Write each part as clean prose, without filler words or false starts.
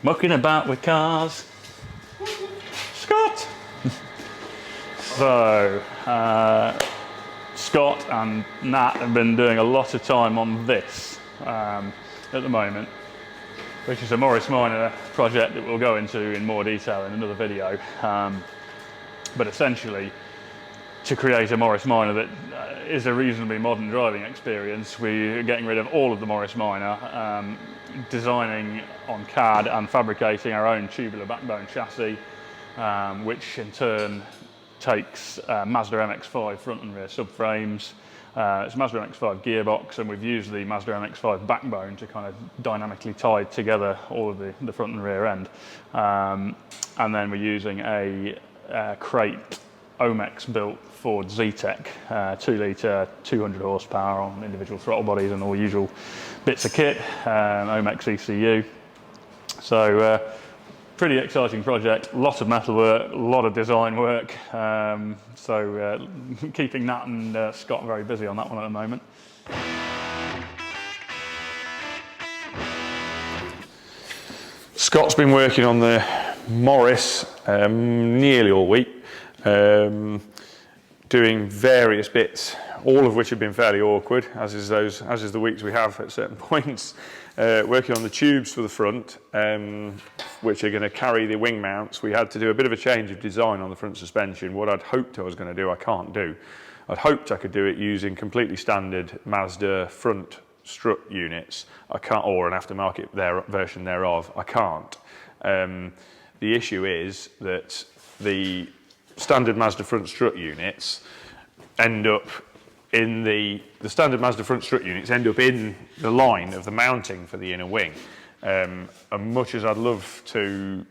mucking about with cars. Scott! So, Scott and Nat have been doing a lot of time on this at the moment, which is a Morris Minor project that we'll go into in more detail in another video. But essentially, to create a Morris Minor that is a reasonably modern driving experience, we're getting rid of all of the Morris Minor, designing on CAD and fabricating our own tubular backbone chassis, which in turn takes Mazda MX-5 front and rear subframes. It's a Mazda MX-5 gearbox, and we've used the Mazda MX-5 backbone to kind of dynamically tie together all of the front and rear end. And then we're using a crate Omex built Ford Zetec, 2 litre, 200 horsepower on individual throttle bodies and all the usual bits of kit, Omex ECU. So pretty exciting project, a lot of metal work, a lot of design work. So keeping Nat and Scott very busy on that one at the moment. Scott's been working on the Morris nearly all week, doing various bits, all of which have been fairly awkward, as is the weeks we have at certain points. Working on the tubes for the front, which are going to carry the wing mounts. We had to do a bit of a change of design on the front suspension. What I'd hoped I was going to do, I can't do. I'd hoped I could do it using completely standard Mazda front strut units. I can't, or an aftermarket version thereof. I can't. The issue is that the standard Mazda front strut units end up in the standard Mazda front strut units end up in the line of the mounting for the inner wing. And much as I'd love to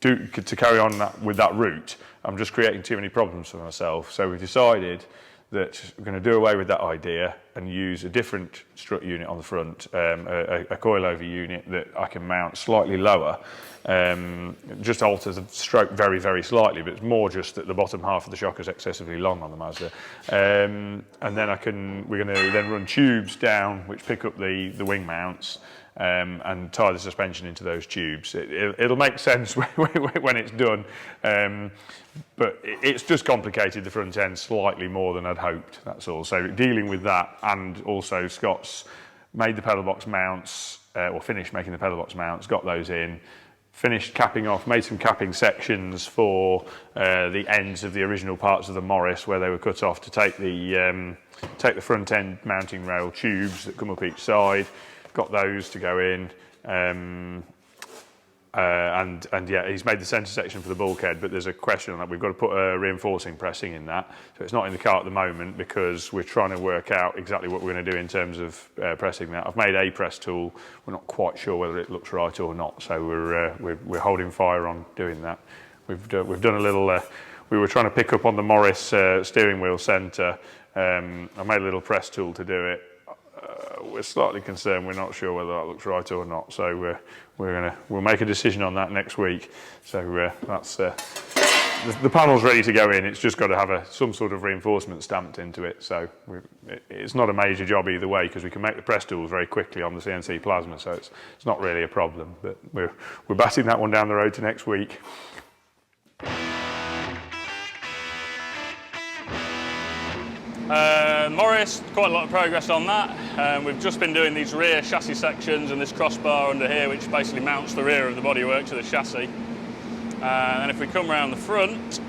carry on with that route, I'm just creating too many problems for myself. So we decided that we're going to do away with that idea and use a different strut unit on the front, a coilover unit that I can mount slightly lower. Just alters the stroke very, very slightly, but it's more just that the bottom half of the shock is excessively long on the Mazda. And then we're going to then run tubes down which pick up the wing mounts and tie the suspension into those tubes. It'll make sense when it's done, but it's just complicated the front end slightly more than I'd hoped, that's all. So dealing with that, and also Scott's made the pedal box mounts, or finished making the pedal box mounts, got those in, finished capping off, made some capping sections for the ends of the original parts of the Morris where they were cut off to take the front end mounting rail tubes that come up each side. Got those to go in, and yeah, he's made the centre section for the bulkhead, but there's a question on that. We've got to put a reinforcing pressing in that, so it's not in the car at the moment because we're trying to work out exactly what we're going to do in terms of pressing that. I've made a press tool. We're not quite sure whether it looks right or not, so we're holding fire on doing that. We've done a little. We were trying to pick up on the Morris steering wheel centre. I made a little press tool to do it. We're slightly concerned. We're not sure whether that looks right or not. So we'll make a decision on that next week. So that's the panel's ready to go in. It's just got to have some sort of reinforcement stamped into it. So it's not a major job either way because we can make the press tools very quickly on the CNC plasma. So it's not really a problem. But we're batting that one down the road to next week. Morris, quite a lot of progress on that. We've just been doing these rear chassis sections and this crossbar under here which basically mounts the rear of the bodywork to the chassis. And if we come around the front,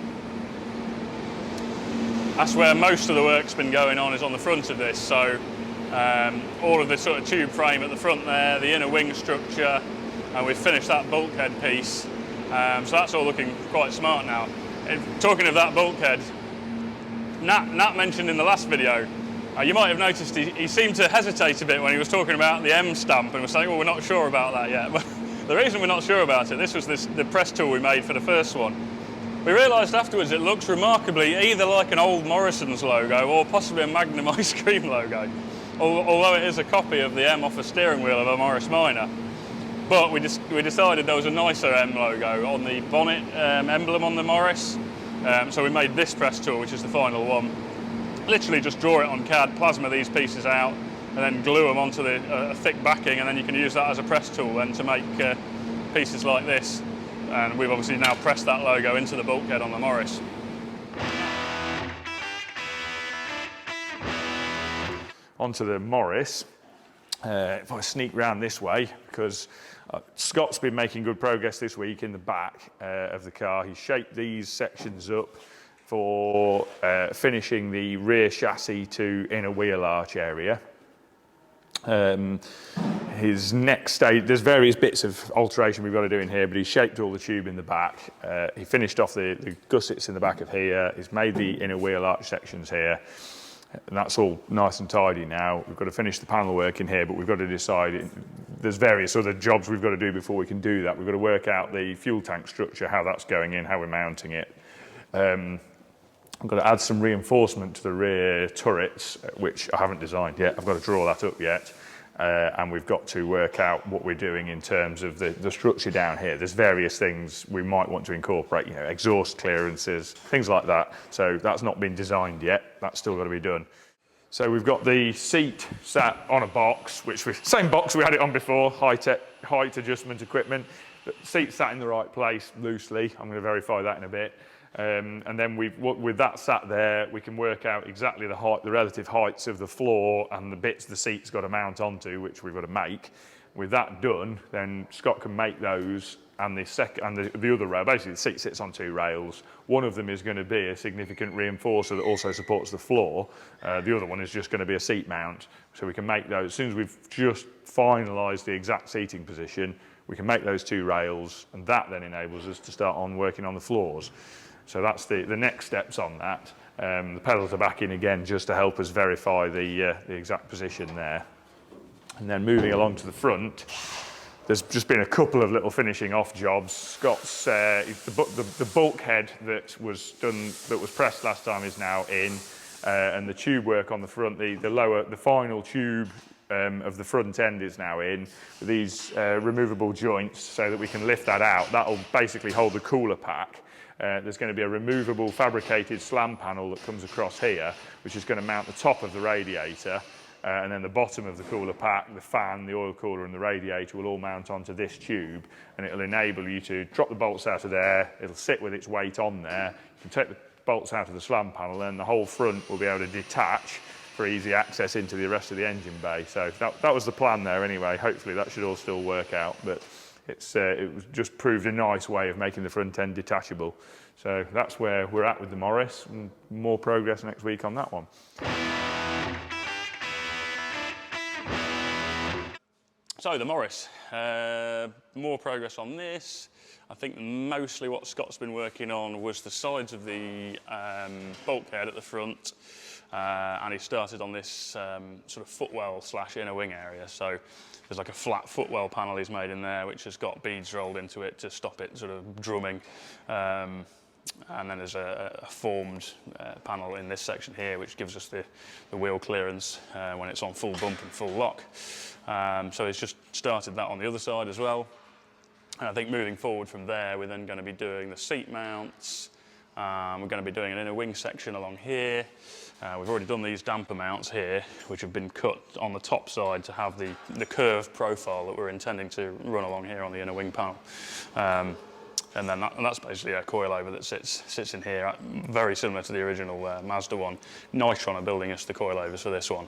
that's where most of the work's been going on, is on the front of this. So all of the sort of tube frame at the front there, the inner wing structure, and we've finished that bulkhead piece. So that's all looking quite smart now. Talking of that bulkhead, Nat mentioned in the last video, you might have noticed he seemed to hesitate a bit when he was talking about the M stamp and was saying, well, we're not sure about that yet. But the reason we're not sure about it, this was the press tool we made for the first one. We realised afterwards it looks remarkably either like an old Morrison's logo or possibly a Magnum ice cream logo, although it is a copy of the M off a steering wheel of a Morris Minor. But we decided there was a nicer M logo on the bonnet emblem on the Morris. So we made this press tool, which is the final one. Literally just draw it on CAD, plasma these pieces out, and then glue them onto a thick backing, and then you can use that as a press tool then to make pieces like this, and we've obviously now pressed that logo into the bulkhead on the Morris. Onto the Morris. If I sneak round this way, because Scott's been making good progress this week in the back of the car. He shaped these sections up for finishing the rear chassis to inner wheel arch area. His next stage, there's various bits of alteration we've got to do in here, but he shaped all the tube in the back. He finished off the gussets in the back of here. He's made the inner wheel arch sections here. And that's all nice and tidy now. We've got to finish the panel work in here, but we've got to decide, there's various other jobs we've got to do before we can do that. We've got to work out the fuel tank structure, how that's going in, how we're mounting it. I've got to add some reinforcement to the rear turrets, which I haven't designed yet. I've got to draw that up yet. And we've got to work out what we're doing in terms of the structure down here. There's various things we might want to incorporate, you know, exhaust clearances, things like that. So that's not been designed yet. That's still got to be done. So we've got the seat sat on a box, same box we had it on before, high-tech height adjustment equipment. The seat sat in the right place loosely. I'm going to verify that in a bit. And then with that sat there, we can work out exactly the relative heights of the floor and the bits the seat's got to mount onto, which we've got to make. With that done, then Scott can make those, and the other rail. Basically, the seat sits on two rails. One of them is going to be a significant reinforcer that also supports the floor. The other one is just going to be a seat mount. So we can make those as soon as we've just finalised the exact seating position. We can make those two rails, and that then enables us to start on working on the floors. So that's the next steps on that. The pedals are back in again just to help us verify the exact position there. And then moving along to the front, there's just been a couple of little finishing off jobs. Scott's the bulkhead that was pressed last time is now in, and the tube work on the front, the final tube of the front end is now in with these removable joints so that we can lift that out. That'll basically hold the cooler pack. There's going to be a removable fabricated slam panel that comes across here, which is going to mount the top of the radiator, and then the bottom of the cooler pack, the fan, the oil cooler and the radiator will all mount onto this tube, and it'll enable you to drop the bolts out of there. It'll sit with its weight on there. You can take the bolts out of the slam panel, and the whole front will be able to detach for easy access into the rest of the engine bay. So that was the plan there anyway. Hopefully that should all still work out, but it was just proved a nice way of making the front end detachable. So that's where we're at with the Morris, and more progress next week on that one. So the Morris, more progress on this. I think mostly what Scott's been working on was the sides of the bulkhead at the front, and he started on this sort of footwell / inner wing area. So there's like a flat footwell panel he's made in there, which has got beads rolled into it to stop it sort of drumming. And then there's a formed panel in this section here, which gives us the wheel clearance when it's on full bump and full lock. So he's just started that on the other side as well. And I think moving forward from there, we're then going to be doing the seat mounts. We're going to be doing an inner wing section along here. We've already done these damper mounts here, which have been cut on the top side to have the curved profile that we're intending to run along here on the inner wing panel. And that's basically a coilover that sits in here, very similar to the original Mazda one. Nitron are building us the coilovers for this one.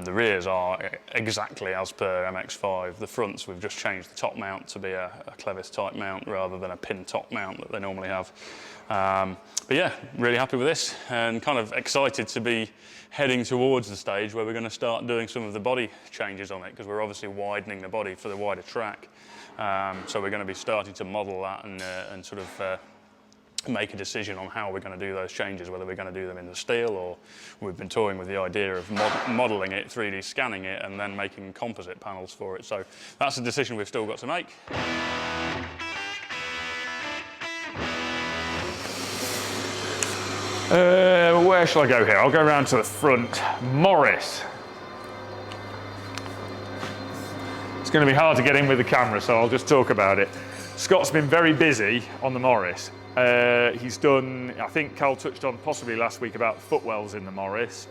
The rears are exactly as per MX-5. The fronts, we've just changed the top mount to be a clevis type mount rather than a pin top mount that they normally have. But yeah, really happy with this, and kind of excited to be heading towards the stage where we're going to start doing some of the body changes on it, because we're obviously widening the body for the wider track. So we're going to be starting to model that and sort of make a decision on how we're going to do those changes, whether we're going to do them in the steel, or we've been toying with the idea of modelling it, 3D scanning it, and then making composite panels for it. So that's a decision we've still got to make. Where shall I go here? I'll go around to the front. Morris. It's going to be hard to get in with the camera, so I'll just talk about it. Scott's been very busy on the Morris. He's done, I think Carl touched on possibly last week about footwells in the Morris.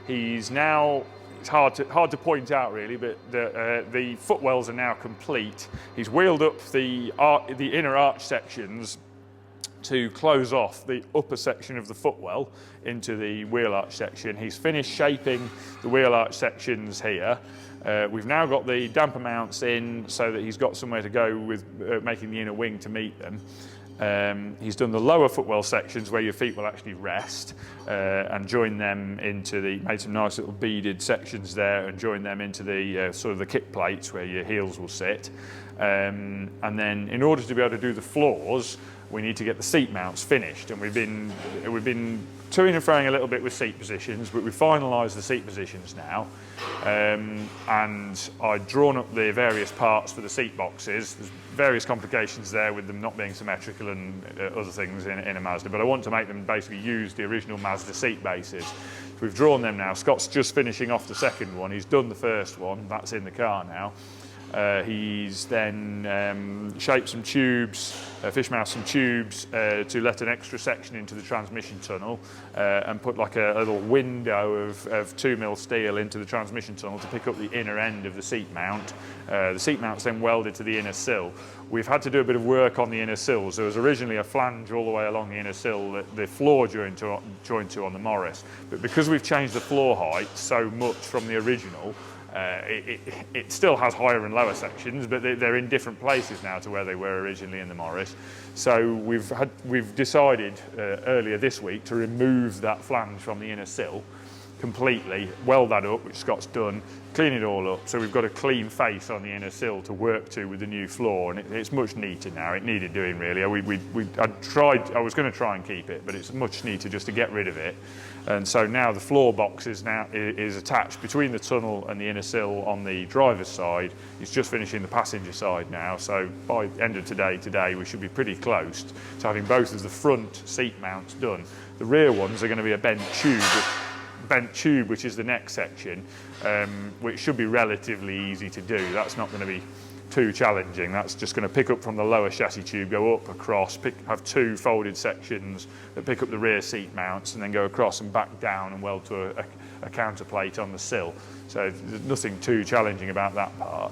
He's now it's hard to point out really, but the footwells are now complete. He's wheeled up the inner arch sections to close off the upper section of the footwell into the wheel arch section. He's finished shaping the wheel arch sections here. We've now got the damper mounts in so that he's got somewhere to go with making the inner wing to meet them. He's done the lower footwell sections where your feet will actually rest and join them into made some nice little beaded sections there and join them into the sort of the kick plates where your heels will sit. And then in order to be able to do the floors, we need to get the seat mounts finished, and we've been toing and froing a little bit with seat positions, but we've finalised the seat positions now. And I've drawn up the various parts for the seat boxes. There's various complications there with them not being symmetrical and other things in a Mazda, but I want to make them basically use the original Mazda seat bases. So we've drawn them now. Scott's just finishing off the second one. He's done the first one. That's in the car now. He's then shaped some tubes, fish mouse some tubes to let an extra section into the transmission tunnel and put like a little window of 2mm steel into the transmission tunnel to pick up the inner end of the seat mount. The seat mount's then welded to the inner sill. We've had to do a bit of work on the inner sills. There was originally a flange all the way along the inner sill that the floor joined to on the Morris, but because we've changed the floor height so much from the original, it still has higher and lower sections, but they're in different places now to where they were originally in the Morris. So we've decided earlier this week to remove that flange from the inner sill completely, weld that up, which Scott's done, clean it all up, so we've got a clean face on the inner sill to work to with the new floor, and it's much neater now. It needed doing really. I was going to try and keep it, but it's much neater just to get rid of it. And so now the floor box is attached between the tunnel and the inner sill on the driver's side. He's just finishing the passenger side now, so by the end of today we should be pretty close to having both of the front seat mounts done. The rear ones are going to be a bent tube, which is the next section, which should be relatively easy to do. That's not going to be too challenging. That's just going to pick up from the lower chassis tube, go up across, have two folded sections that pick up the rear seat mounts, and then go across and back down and weld to a counterplate on the sill. So there's nothing too challenging about that part.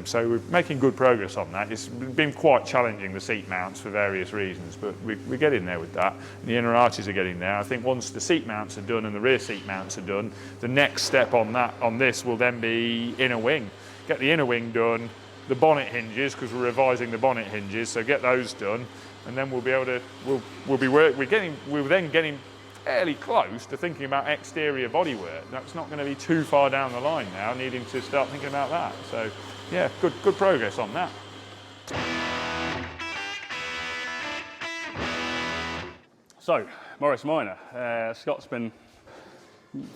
So we're making good progress on that. It's been quite challenging, the seat mounts, for various reasons, but we're getting there with that. And the inner arches are getting there. I think once the seat mounts are done and the rear seat mounts are done, the next step on this will then be inner wing. Get the inner wing done, the bonnet hinges, because we're revising the bonnet hinges, so get those done, and then we'll be able to, we're then getting fairly close to thinking about exterior bodywork. That's not going to be too far down the line now, needing to start thinking about that. So yeah, good progress on that. So, Morris Minor. Scott's been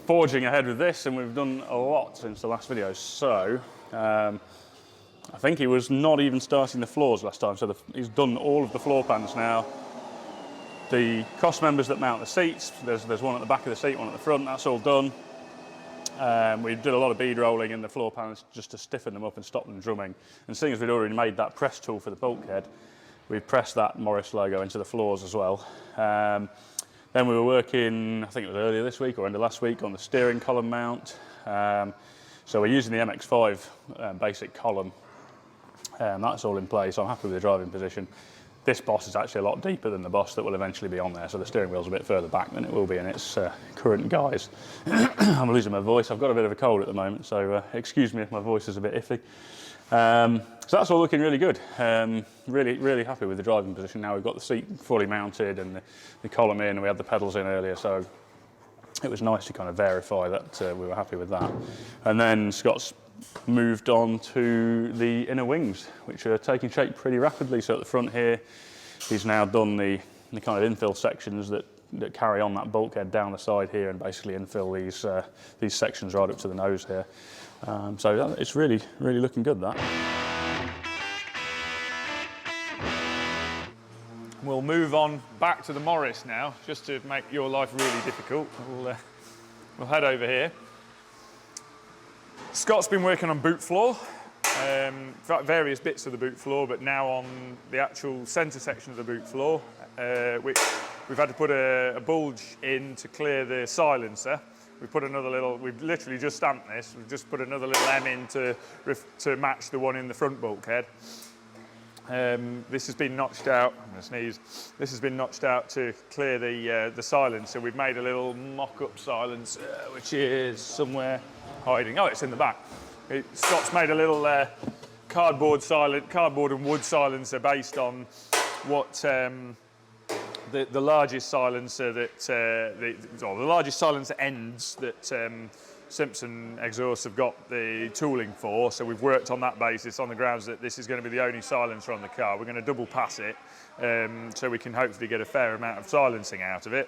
forging ahead with this, and we've done a lot since the last video. So, I think he was not even starting the floors last time, so he's done all of the floor pans now. The cross members that mount the seats, there's one at the back of the seat, one at the front, that's all done. We did a lot of bead rolling in the floor pans just to stiffen them up and stop them drumming. And seeing as we'd already made that press tool for the bulkhead, we pressed that Morris logo into the floors as well. Then we were working, I think it was earlier this week or end of last week, on the steering column mount. So we're using the MX5 basic column. That's all in place, so I'm happy with the driving position. This boss is actually a lot deeper than the boss that will eventually be on there, so the steering wheel's a bit further back than it will be in its current guise. I'm losing my voice. I've got a bit of a cold at the moment, so excuse me if my voice is a bit iffy. So that's all looking really good. Really happy with the driving position now. We've got the seat fully mounted and the column in, and we had the pedals in earlier, so it was nice to kind of verify that we were happy with that. And then Scott's moved on to the inner wings, which are taking shape pretty rapidly. So at the front here, he's now done the kind of infill sections that carry on that bulkhead down the side here and basically infill these sections right up to the nose here. So it's really looking good, that. We'll move on back to the Morris now, just to make your life really difficult. We'll head over here. Scott's been working on boot floor, various bits of the boot floor, but now on the actual centre section of the boot floor, which we've had to put a bulge in to clear the silencer. we've put another little, we've literally just stamped this, we've just put another little M in to match the one in the front bulkhead. This has been notched out, I'm going to sneeze, this has been notched out to clear the silencer. We've made a little mock-up silencer, which is somewhere hiding. Oh, it's in the back. Scott's made a little cardboard and wood silencer based on what the largest silencer that the largest silencer ends that Simpson exhausts have got the tooling for. So we've worked on that basis on the grounds that this is going to be the only silencer on the car. We're going to double pass it so we can hopefully get a fair amount of silencing out of it.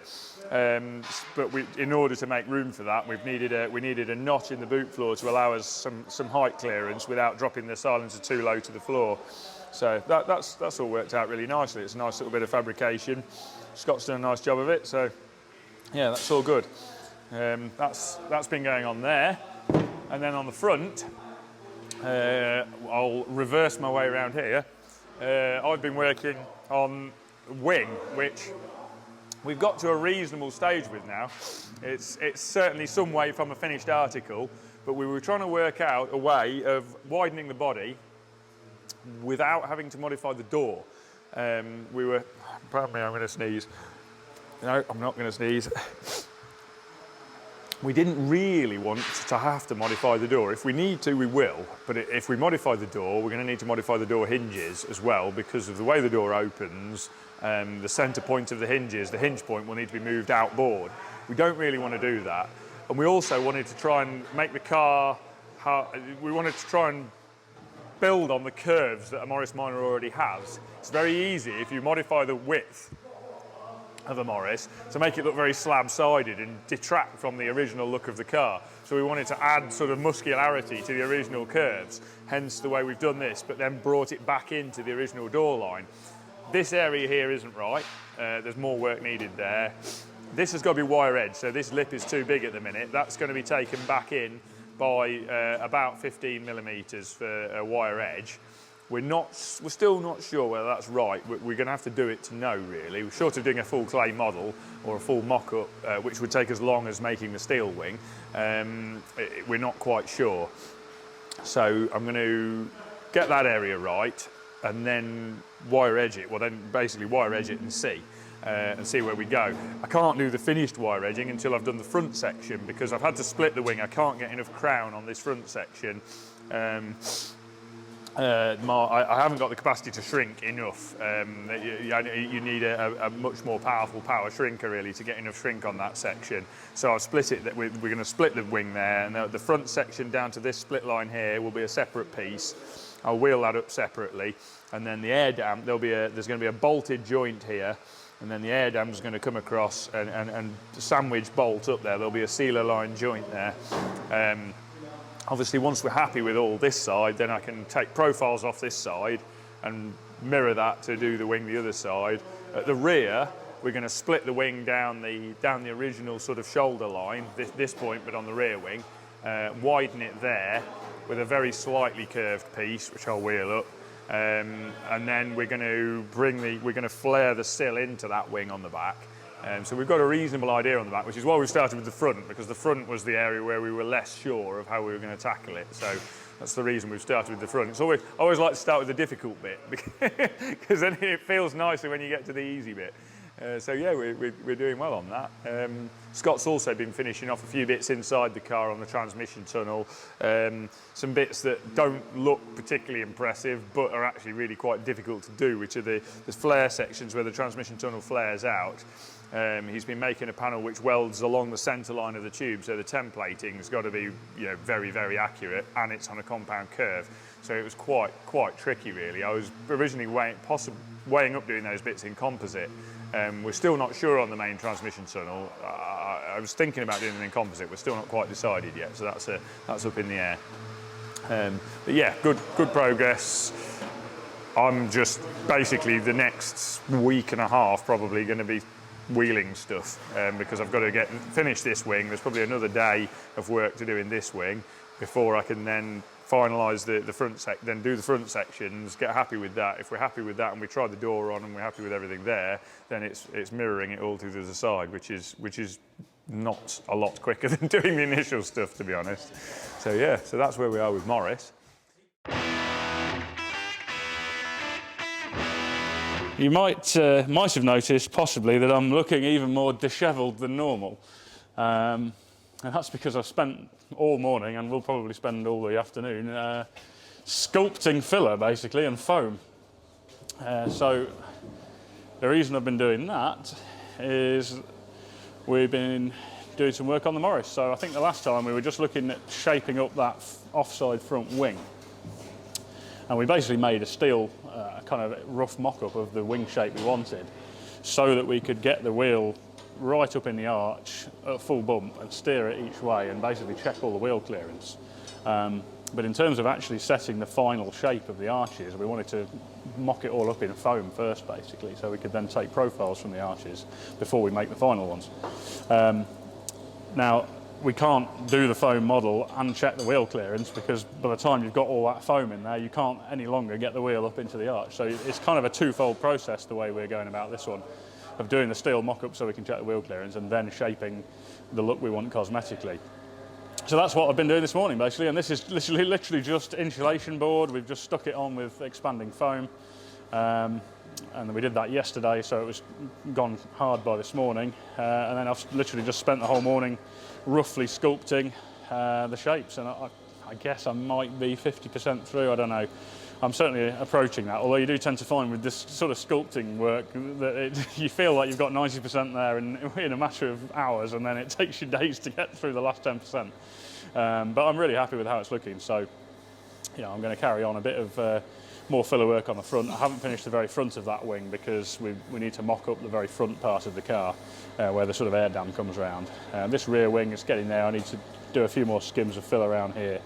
But in order to make room for that, we needed a notch in the boot floor to allow us some height clearance without dropping the silencer too low to the floor. So that's all worked out really nicely. It's a nice little bit of fabrication. Scott's done a nice job of it. So yeah, that's all good. That's been going on there. And then on the front, I'll reverse my way around here. I've been working on wing, which we've got to a reasonable stage with now. It's certainly some way from a finished article, but we were trying to work out a way of widening the body without having to modify the door. Pardon me, I'm going to sneeze. No, I'm not going to sneeze. We didn't really want to have to modify the door. If we need to, we will. But if we modify the door, we're going to need to modify the door hinges as well, because of the way the door opens, the centre point of the hinges, the hinge point will need to be moved outboard. We don't really want to do that. And we also wanted to try and make the car, we wanted to try and build on the curves that a Morris Minor already has. It's very easy if you modify the width of a Morris to make it look very slab-sided and detract from the original look of the car. So we wanted to add sort of muscularity to the original curves, hence the way we've done this, but then brought it back into the original door line. This area here isn't right. There's more work needed there. This has got to be wire edge, so this lip is too big at the minute. That's going to be taken back in by about 15 millimetres for a wire edge. We're still not sure whether that's right. We're going to have to do it to know, really. We're short of doing a full clay model or a full mock-up, which would take as long as making the steel wing. We're not quite sure. So I'm going to get that area right and then wire edge it. Well, then basically wire edge it and see where we go. I can't do the finished wire edging until I've done the front section, because I've had to split the wing. I can't get enough crown on this front section. I haven't got the capacity to shrink enough. You need a much more powerful power shrinker really to get enough shrink on that section. So I've split it. We're going to split the wing there, and the front section down to this split line here will be a separate piece. I'll wheel that up separately, and then the air dam, there's going to be a bolted joint here, and then the air dam is going to come across and sandwich bolt up there. There'll be a sealer line joint there. Obviously, once we're happy with all this side, then I can take profiles off this side and mirror that to do the wing the other side. At the rear, we're going to split the wing down the original sort of shoulder line, this point, but on the rear wing, widen it there with a very slightly curved piece, which I'll wheel up, and then we're going to flare the sill into that wing on the back. So we've got a reasonable idea on the back, which is why we started with the front, because the front was the area where we were less sure of how we were going to tackle it. So that's the reason we've started with the front. I always like to start with the difficult bit, because then it feels nicer when you get to the easy bit. So yeah, we're doing well on that. Scott's also been finishing off a few bits inside the car on the transmission tunnel. Some bits that don't look particularly impressive, but are actually really quite difficult to do, which are the flare sections where the transmission tunnel flares out. He's been making a panel which welds along the centre line of the tube, so the templating's got to be very, very accurate, and it's on a compound curve. So it was quite tricky, really. I was originally weighing up doing those bits in composite. We're still not sure on the main transmission tunnel. I was thinking about doing them in composite. We're still not quite decided yet, so that's up in the air. But yeah, good progress. I'm just basically the next week and a half probably going to be wheeling stuff because I've got to finish this wing. There's probably another day of work to do in this wing before I can then finalise the front then do the front sections, get happy with that. If we're happy with that and we try the door on and we're happy with everything there, then it's mirroring it all to the other side, which is not a lot quicker than doing the initial stuff, to be honest. So yeah, so that's where we are with Morris. You might have noticed possibly that I'm looking even more dishevelled than normal. And that's because I've spent all morning, and will probably spend all the afternoon, sculpting filler basically and foam. So the reason I've been doing that is we've been doing some work on the Morris. So I think the last time we were just looking at shaping up that offside front wing. And we basically made a steel kind of rough mock-up of the wing shape we wanted, so that we could get the wheel right up in the arch at full bump and steer it each way and basically check all the wheel clearance. But in terms of actually setting the final shape of the arches, we wanted to mock it all up in foam first, basically, so we could then take profiles from the arches before we make the final ones. Now, we can't do the foam model and check the wheel clearance, because by the time you've got all that foam in there, you can't any longer get the wheel up into the arch. So it's kind of a twofold process the way we're going about this one, of doing the steel mock-up so we can check the wheel clearance, and then shaping the look we want cosmetically. So that's what I've been doing this morning, basically, and this is literally just insulation board. We've just stuck it on with expanding foam, and we did that yesterday, so it was gone hard by this morning. And then I've literally just spent the whole morning roughly sculpting the shapes, and I guess I might be 50% through, I don't know. I'm certainly approaching that, although you do tend to find with this sort of sculpting work that you feel like you've got 90% there in a matter of hours, and then it takes you days to get through the last 10%. But I'm really happy with how it's looking, so I'm going to carry on a bit of more filler work on the front. I haven't finished the very front of that wing because we need to mock up the very front part of the car where the sort of air dam comes around. This rear wing is getting there. I need to do a few more skims of fill around here.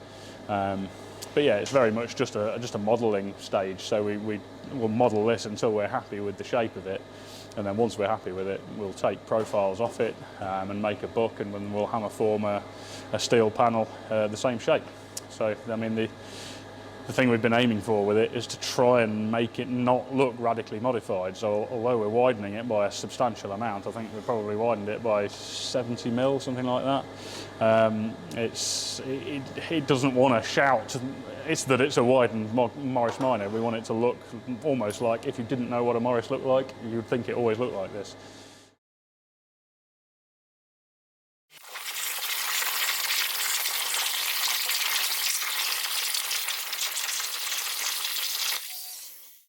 But yeah, it's very much just a modelling stage, so we'll model this until we're happy with the shape of it, and then once we're happy with it, we'll take profiles off it and make a book, and then we'll hammer form a steel panel the same shape. So I mean, the thing we've been aiming for with it is to try and make it not look radically modified. So although we're widening it by a substantial amount, I think we've probably widened it by 70 mil, something like that. It doesn't want to shout. It's that it's a widened Morris Minor. We want it to look almost like, if you didn't know what a Morris looked like, you'd think it always looked like this.